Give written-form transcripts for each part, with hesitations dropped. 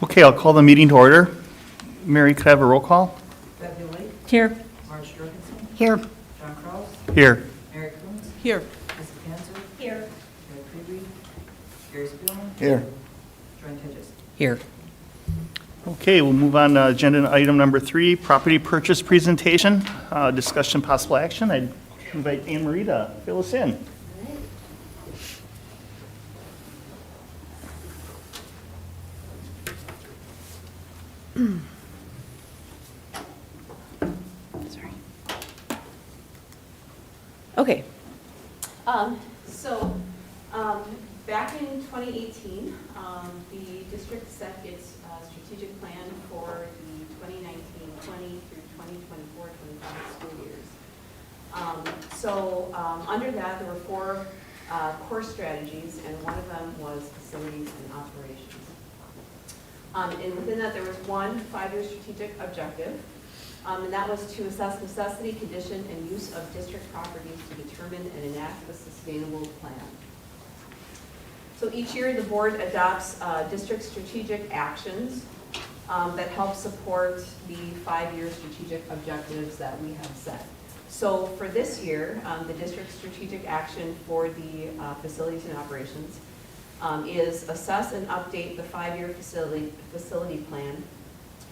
Okay, I'll call the meeting to order. Mary, could I have a roll call? Beverly White, Here. Marge Jorgensen, Here. John Kraus, Here. Mary Coombs, Here. Mrs. Ganser, Here. Gary Creedy, Gary Spielman, Here. Joanne Hedges. Here. Okay, we'll move on to agenda item number 3, property purchase presentation, discussion possible action. I'd invite Anne Marie to fill us in. Sorry. Okay. Back in 2018, the district set its strategic plan for the 2019-20 through 2024-25 school years. Under that, there were 4 core strategies, and one of them was facilities and operations. And within that, there was one 5-year strategic objective, and that was to assess necessity, condition, and use of district properties to determine and enact a sustainable plan. So each year, the board adopts district strategic actions that help support the 5-year strategic objectives that we have set. So for this year, the district strategic action for the facilities and operations is assess and update the 5-year facility plan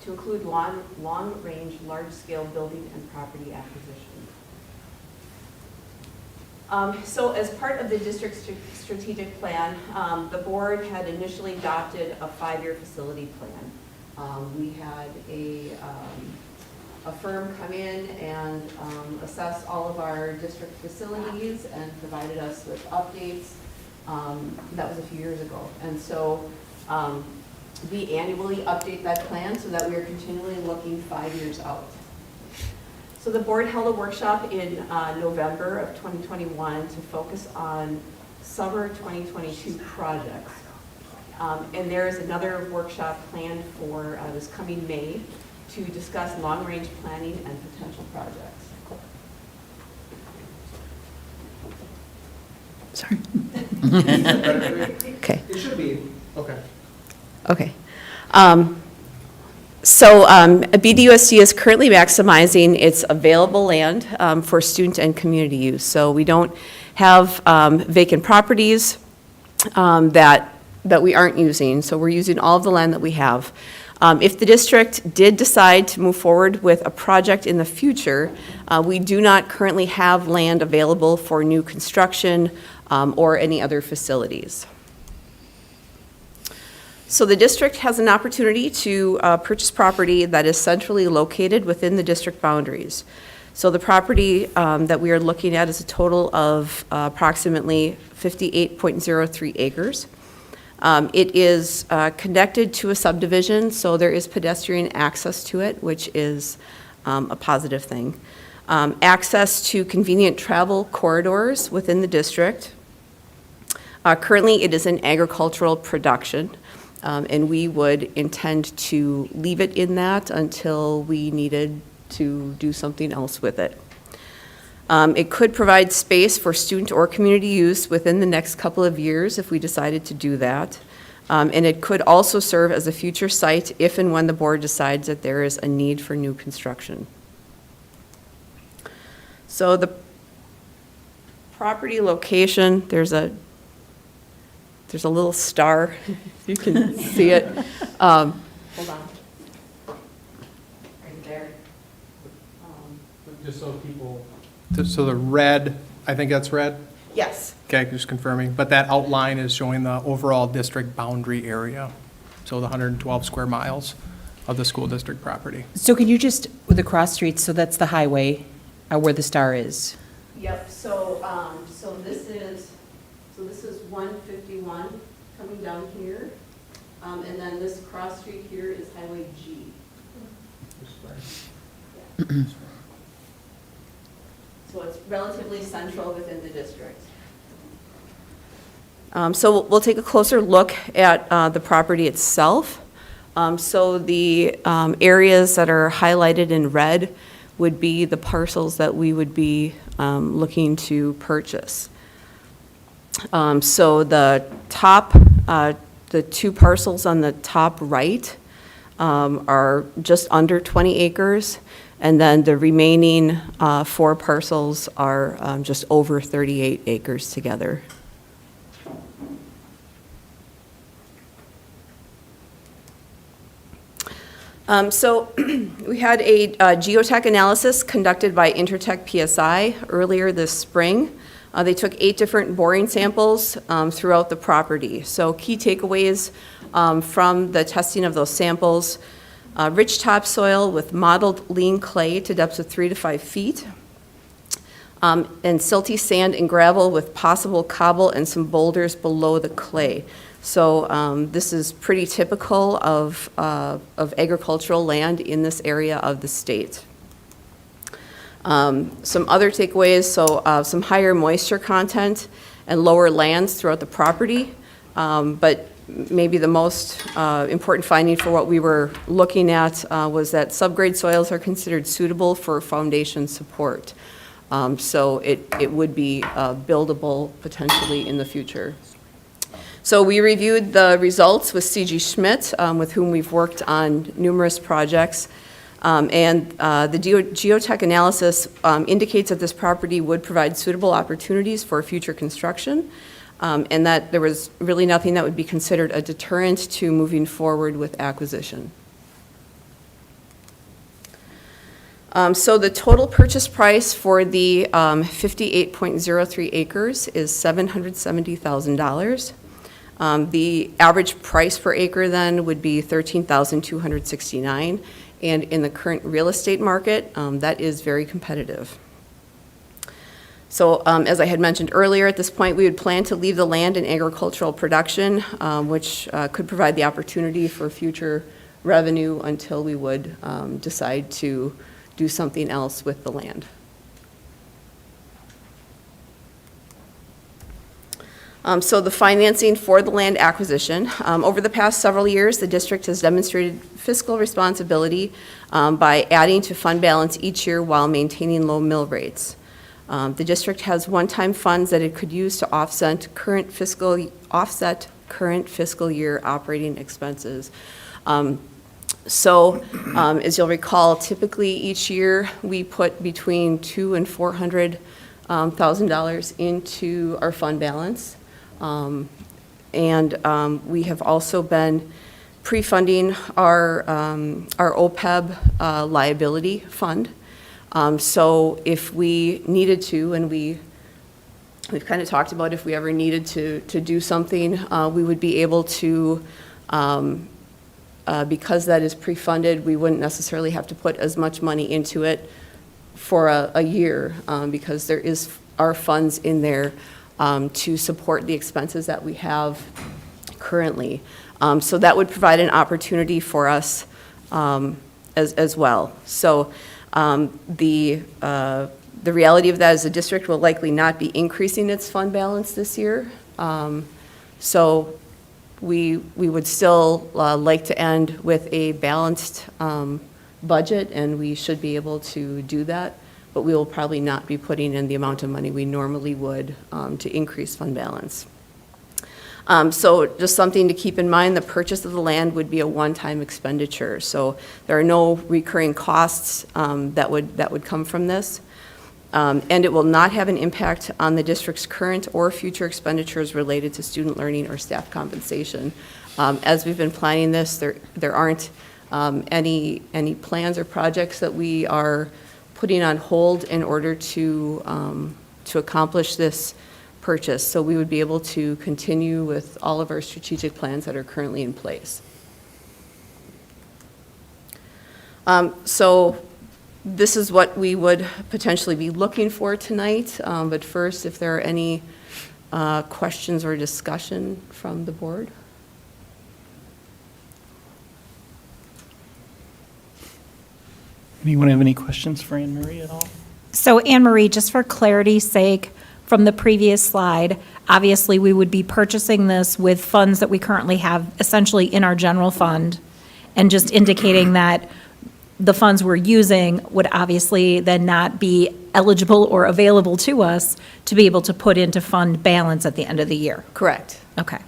to include long-range, large-scale building and property acquisition. So as part of the district strategic plan, the board had initially adopted a 5-year facility plan. We had a firm come in and assess all of our district facilities and provided us with updates. That was a few years ago. And so we annually update that plan so that we are continually looking 5 years out. So the board held a workshop in November of 2021 to focus on summer 2022 projects. And there is another workshop planned for this coming May to discuss long-range planning and potential projects. Sorry. Okay. It should be, okay. Okay. BDUSD is currently maximizing its available land for student and community use. So we don't have vacant properties that we aren't using. So we're using all of the land that we have. If the district did decide to move forward with a project in the future, we do not currently have land available for new construction or any other facilities. So the district has an opportunity to purchase property that is centrally located within the district boundaries. So the property that we are looking at is a total of approximately 58.03 acres. It is connected to a subdivision, so there is pedestrian access to it, which is a positive thing. Access to convenient travel corridors within the district. Currently, it is in agricultural production, and we would intend to leave it in that until we needed to do something else with it. It could provide space for student or community use within the next couple of years if we decided to do that. And it could also serve as a future site if and when the board decides that there is a need for new construction. So the property location, there's a little star, you can see it. Hold on. Right there. Just so people, so the red, I think that's red? Yes. Okay, just confirming. But that outline is showing the overall district boundary area. So the 112 square miles of the school district property. So can you just, with the cross streets, so that's the highway where the star is? Yep, so this is 151 coming down here, and then this cross street here is Highway G. Yeah. So it's relatively central within the district. So we'll take a closer look at the property itself. So the areas that are highlighted in red would be the parcels that we would be looking to purchase. So the top The two parcels on the top right are just under 20 acres, and then the remaining 4 parcels are just over 38 acres together. So we had a geotech analysis conducted by Intertech PSI earlier this spring. They took 8 different boring samples throughout the property. So key takeaways from the testing of those samples: rich topsoil with modeled lean clay to depths of 3 to 5 feet, and silty sand and gravel with possible cobble and some boulders below the clay. So this is pretty typical of agricultural land in this area of the state. Some other takeaways, so some higher moisture content and lower lands throughout the property, but maybe the most important finding for what we were looking at was that subgrade soils are considered suitable for foundation support. So it would be buildable potentially in the future. So we reviewed the results with C.G. Schmidt, with whom we've worked on numerous projects. And the geotech analysis indicates that this property would provide suitable opportunities for future construction, and that there was really nothing that would be considered a deterrent to moving forward with acquisition. So the total purchase price for the 58.03 acres is $770,000. The average price per acre then would be $13,269, and in the current real estate market, that is very competitive. So as I had mentioned earlier, at this point, we would plan to leave the land in agricultural production, which could provide the opportunity for future revenue until we would decide to do something else with the land. So the financing for the land acquisition. Over the past several years, the district has demonstrated fiscal responsibility by adding to fund balance each year while maintaining low mill rates. The district has one-time funds that it could use to offset current fiscal year operating expenses. So as you'll recall, typically each year we put between $200,000 and $400,000 into our fund balance. And we have also been pre-funding our OPEB liability fund. So if we needed to, and we've kind of talked about if we ever needed to do something, we would be able to, because that is pre-funded, we wouldn't necessarily have to put as much money into it for a year, because there are funds in there to support the expenses that we have currently. So that would provide an opportunity for us as well. So the reality of that is the district will likely not be increasing its fund balance this year. So we would still like to end with a balanced budget, and we should be able to do that. But we will probably not be putting in the amount of money we normally would to increase fund balance. So just something to keep in mind, the purchase of the land would be a one-time expenditure. So there are no recurring costs that would come from this. And it will not have an impact on the district's current or future expenditures related to student learning or staff compensation. As we've been planning this, there aren't any plans or projects that we are putting on hold in order to accomplish this purchase. So we would be able to continue with all of our strategic plans that are currently in place. So this is what we would potentially be looking for tonight. But first, if there are any questions or discussion from the board. Anyone have any questions for Anne Marie at all? So Anne Marie, just for clarity's sake, from the previous slide, obviously we would be purchasing this with funds that we currently have essentially in our general fund, and just indicating that the funds we're using would obviously then not be eligible or available to us to be able to put into fund balance at the end of the year. Correct. Okay.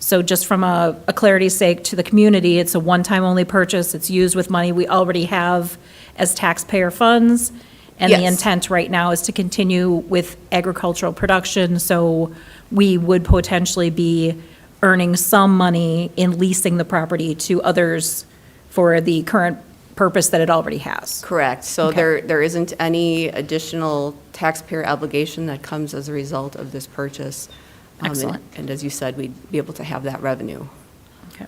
So just from a clarity's sake to the community, it's a one-time only purchase. It's used with money we already have as taxpayer funds. And the Yes. intent right now is to continue with agricultural production. So we would potentially be earning some money in leasing the property to others for the current purpose that it already has. Correct. So Okay. there isn't any additional taxpayer obligation that comes as a result of this purchase. Excellent. And as you said, we'd be able to have that revenue. Okay.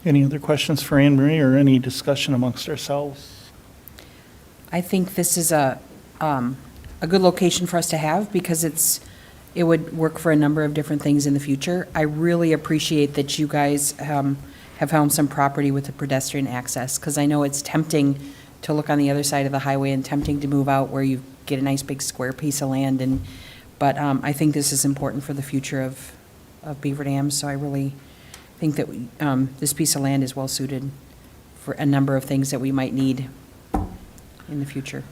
Any other questions for Anne Marie or any discussion amongst ourselves? I think this is a good location for us to have because it would work for a number of different things in the future. I really appreciate that you guys have found some property with the pedestrian access, because I know it's tempting to look on the other side of the highway and tempting to move out where you get a nice big square piece of land, but I think this is important for the future of Beaver Dam, so I really think that this piece of land is well-suited for a number of things that we might need in the future.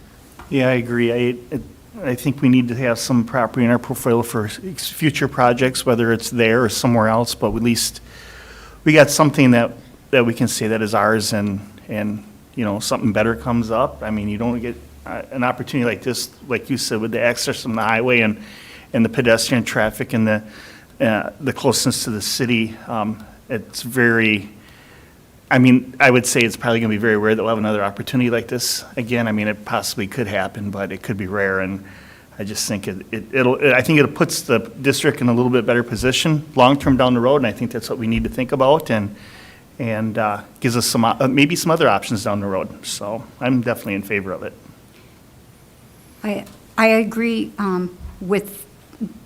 Yeah, I agree. I think we need to have some property in our portfolio for future projects, whether it's there or somewhere else, but at least we got something that we can say that is ours and, you know, something better comes up. I mean, you don't get an opportunity like this, like you said, with the access from the highway and the pedestrian traffic and the closeness to the city. It's very, I mean, I would say it's probably going to be very rare that we'll have another opportunity like this again. I mean, it possibly could happen, but it could be rare, and I just think I think it puts the district in a little bit better position long-term down the road, and I think that's what we need to think about, and gives us some, maybe some other options down the road. So I'm definitely in favor of it. I agree with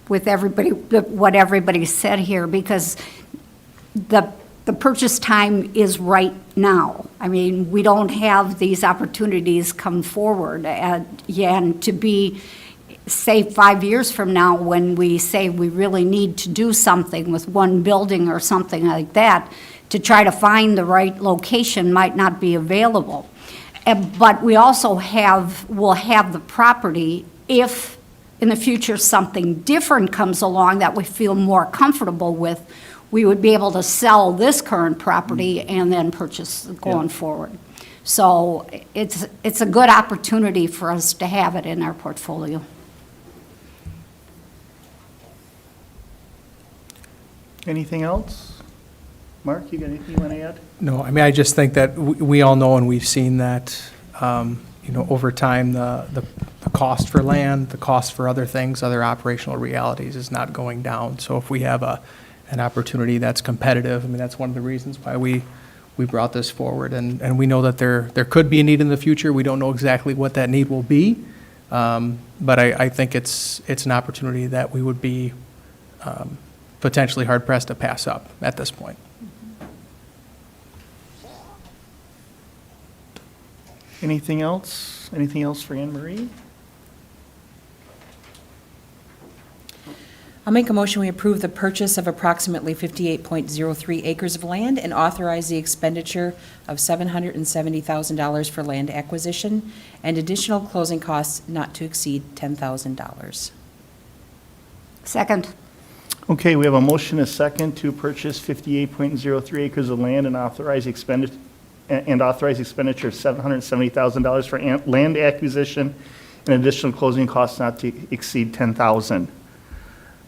everybody, what everybody said here, because the purchase time is right now. I mean, we don't have these opportunities come forward, and to be, say, 5 years from now, when we say we really need to do something with one building or something like that, to try to find the right location might not be available. But we also will have the property if in the future something different comes along that we feel more comfortable with, we would be able to sell this current property and then purchase going forward. So it's a good opportunity for us to have it in our portfolio. Anything else? Mark, you got anything you want to add? No, I mean, I just think that we all know and we've seen that, you know, over time, the cost for land, the cost for other things, other operational realities is not going down. So if we have an opportunity that's competitive, I mean, that's one of the reasons why we brought this forward. And we know that there could be a need in the future. We don't know exactly what that need will be. But I think it's an opportunity that we would be potentially hard-pressed to pass up at this point. Anything else? Anything else for Anne Marie? I'll make a motion, we approve the purchase of approximately 58.03 acres of land and authorize the expenditure of $770,000 for land acquisition and additional closing costs not to exceed $10,000. Second. Okay, we have a motion, a second, to purchase 58.03 acres of land and authorize expenditure of $770,000 for land acquisition and additional closing costs not to exceed $10,000.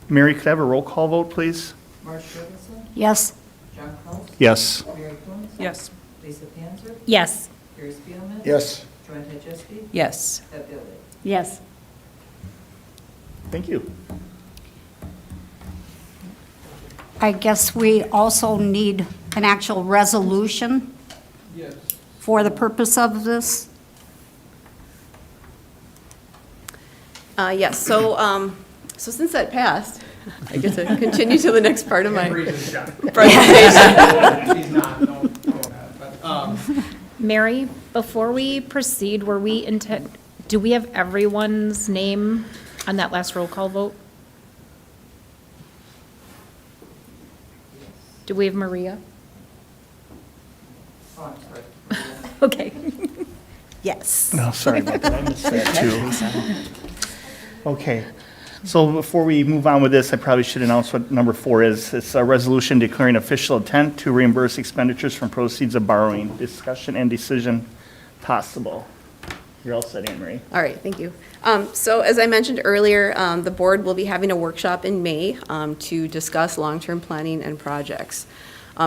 Mary, could I have a roll call vote, please? Marge Ferguson, Yes. John Kraus, Yes. Mary Coombs, Yes. Lisa Panzer, Yes. Gary Spielman. Yes. Joanne Tejeski, Yes. Deb Dillon. Yes. Thank you. I guess we also need an actual resolution for the purpose of this. Yes, so since that passed, I get to continue to the next part of my presentation. Mary, before we proceed, do we have everyone's name on that last roll call vote? Do we have Maria? Oh, I'm sorry. Okay. Yes. No, sorry about that. I missed that too. Okay. So before we move on with this, I probably should announce what number 4 is. It's a resolution declaring official intent to reimburse expenditures from proceeds of borrowing. Discussion and decision possible. You're all set, Anne Marie. All right, thank you. So as I mentioned earlier, the board will be having a workshop in May to discuss long-term planning and projects.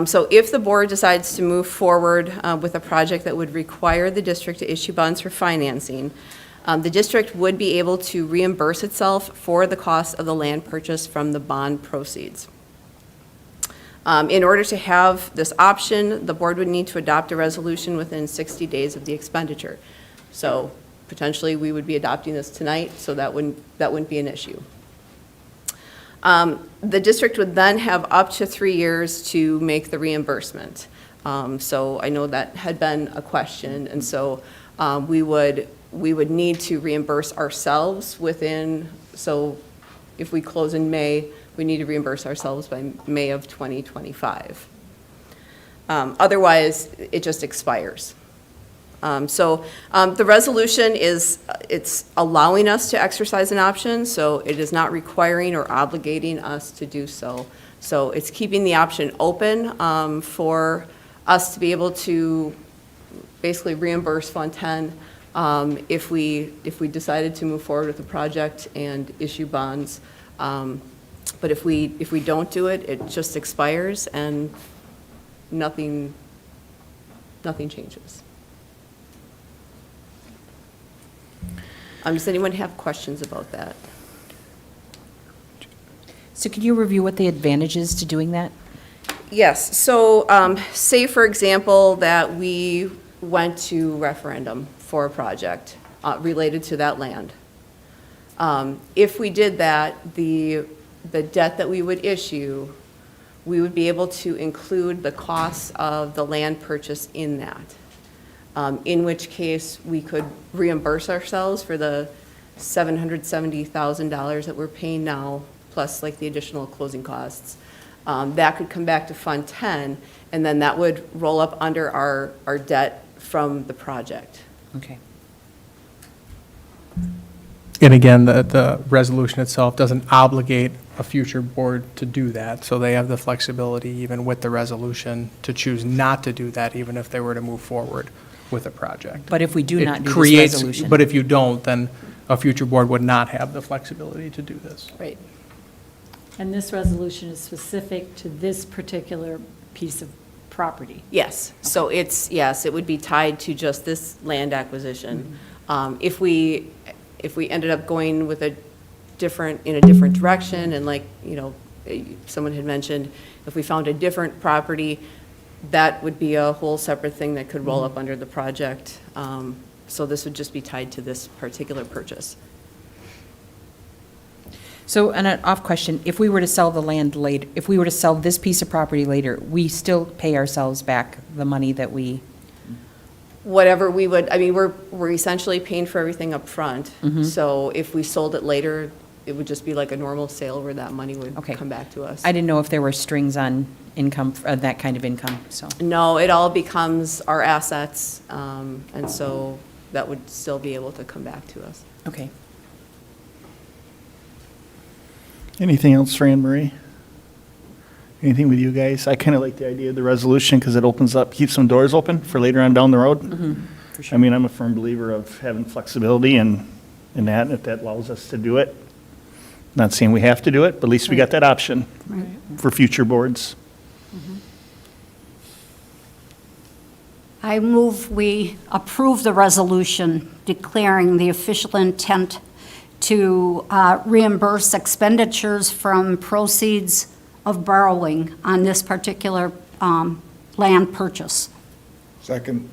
So if the board decides to move forward with a project that would require the district to issue bonds for financing, the district would be able to reimburse itself for the cost of the land purchase from the bond proceeds. In order to have this option, the board would need to adopt a resolution within 60 days of the expenditure. So potentially, we would be adopting this tonight, so that wouldn't be an issue. The district would then have up to 3 years to make the reimbursement. So I know that had been a question, and so we would need to reimburse ourselves within, so if we close in May, we need to reimburse ourselves by May of 2025. Otherwise, it just expires. The resolution it's allowing us to exercise an option, so it is not requiring or obligating us to do so. So it's keeping the option open for us to be able to basically reimburse Fund 10 if we decided to move forward with the project and issue bonds. But if we don't do it, it just expires and nothing changes. Does anyone have questions about that? So could you review what the advantage is to doing that? Yes, so say, for example, that we went to referendum for a project related to that land. If we did that, the debt that we would issue, we would be able to include the costs of the land purchase in that. In which case, we could reimburse ourselves for the $770,000 that we're paying now, plus like the additional closing costs. That could come back to Fund 10, and then that would roll up under our debt from the project. Okay. And again, the resolution itself doesn't obligate a future board to do that, so they have the flexibility, even with the resolution, to choose not to do that, even if they were to move forward with a project. But if we do It not do this creates- resolution. But if you don't, then a future board would not have the flexibility to do this. Right. And this resolution is specific to this particular piece of property? Yes, so yes, it would be tied to just this land acquisition. If we ended up going with in a different direction, and like, someone had mentioned, if we found a different property, that would be a whole separate thing that could roll up under the project. So this would just be tied to this particular purchase. So, and an off question, if we were to sell the land later, if we were to sell this piece of property later, we still pay ourselves back the money that we, Whatever we would, we're essentially paying for everything up front. So if we sold it later, it would just be like a normal sale where that money would Okay. come back to us. I didn't know if there were strings on income, that kind of income, so. No, it all becomes our assets, and so that would still be able to come back to us. Okay. Anything else for Anne Marie? Anything with you guys? I kind of like the idea of the resolution because it opens up, keeps some doors open for later on down the road. For I sure. mean, I'm a firm believer of having flexibility and that, if that allows us to do it. Not saying we have to do it, but at least we got that option for future boards. I move we approve the resolution declaring the official intent to reimburse expenditures from proceeds of borrowing on this particular land purchase. Second.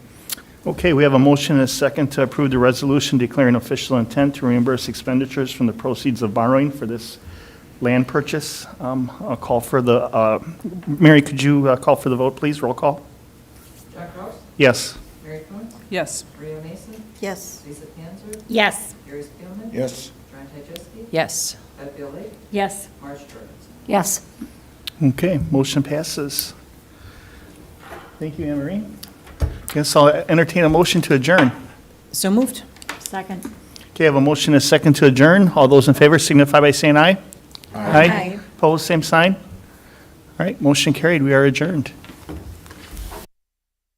Okay, we have a motion and a second to approve the resolution declaring official intent to reimburse expenditures from the proceeds of borrowing for this land purchase. I'll call for the, Mary, could you call for the vote, please? Roll call. Jack Rouse? Yes. Mary Quinn? Yes. Maria Mason? Yes. Lisa Panzer? Yes. Gary Spielman? Yes. John Tychesky? Yes. Ed Lake? Yes. Marge Jordan? Yes. Okay, motion passes. Thank you, Anne Marie. Guess I'll entertain a motion to adjourn. So moved. Second. Okay, Okay, I have a motion and a second to adjourn. All those in favor signify by saying aye. Aye. Opposed, same sign. All right, motion carried. We are adjourned.